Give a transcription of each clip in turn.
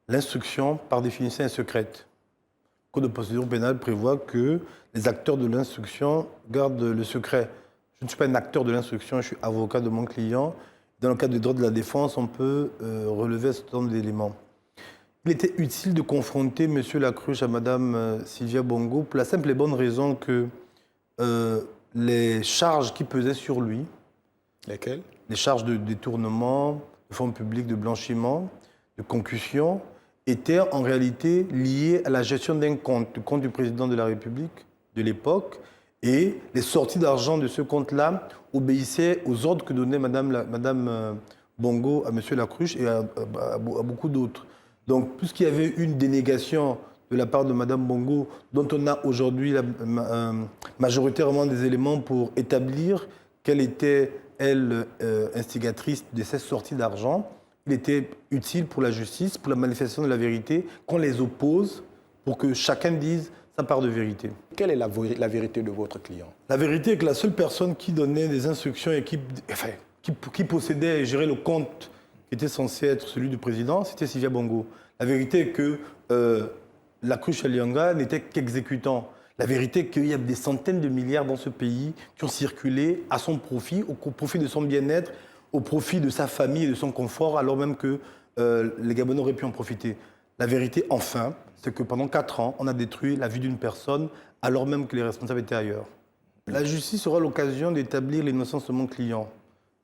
l'instruction, par définition, est secrète. Le Code de procédure pénale prévoit que les acteurs de l'instruction gardent le secret. Je ne suis pas un acteur de l'instruction, je suis avocat de mon client. Dans le cadre du droit de la défense, on peut relever un certain nombre d'éléments. Il était utile de confronter M. Lacruche à Mme Sylvia Bongo pour la simple et bonne raison que les charges qui pesaient sur lui, lesquelles? Les charges de détournement, de fonds publics, de blanchiment, de concussion, étaient en réalité liées à la gestion d'un compte, le compte du président de la République de l'époque, et les sorties d'argent de ce compte-là obéissaient aux ordres que donnait Madame Bongo à M. Lacruche et à beaucoup d'autres. Donc, puisqu'il y avait une dénégation de la part de Mme Bongo, dont on a aujourd'hui majoritairement des éléments pour établir qu'elle était, elle, instigatrice de ces sorties d'argent, il était utile pour la justice, pour la manifestation de la vérité, qu'on les oppose pour que chacun dise sa part de vérité. Quelle est la vérité de votre client? La vérité est que la seule personne qui donnait des instructions et qui possédait et gérait le compte qui était censé être celui du président, c'était Sylvia Bongo. La vérité est que Lacruche Elianga n'était qu'exécutant. La vérité est qu'il y a des centaines de milliards dans ce pays qui ont circulé à son profit, au profit de son bien-être, au profit de sa famille et de son confort, alors même que les Gabonais auraient pu en profiter. La vérité, enfin, c'est que pendant 4 ans, on a détruit la vie d'une personne, alors même que les responsables étaient ailleurs. La justice aura l'occasion d'établir l'innocence de mon client.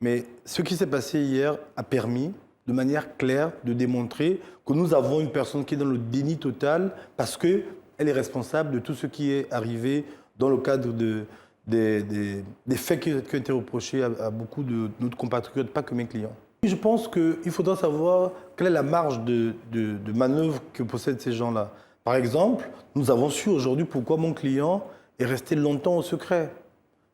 Mais ce qui s'est passé hier a permis, de manière claire, de démontrer que nous avons une personne qui est dans le déni total parce qu'elle est responsable de tout ce qui est arrivé dans le cadre des faits qui ont été reprochés à beaucoup de nos compatriotes, pas que mes clients. Je pense qu'il faudra savoir quelle est la marge de manœuvre que possèdent ces gens-là. Par exemple, nous avons su aujourd'hui pourquoi mon client est resté longtemps au secret.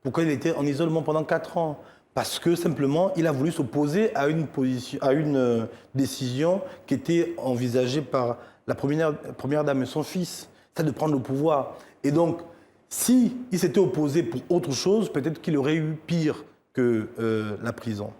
Pourquoi il était en isolement pendant 4 ans. Parce que simplement, il a voulu s'opposer à une décision qui était envisagée par la première dame et son fils, c'est de prendre le pouvoir. Et donc, s'il s'était opposé pour autre chose, peut-être qu'il aurait eu pire que la prison.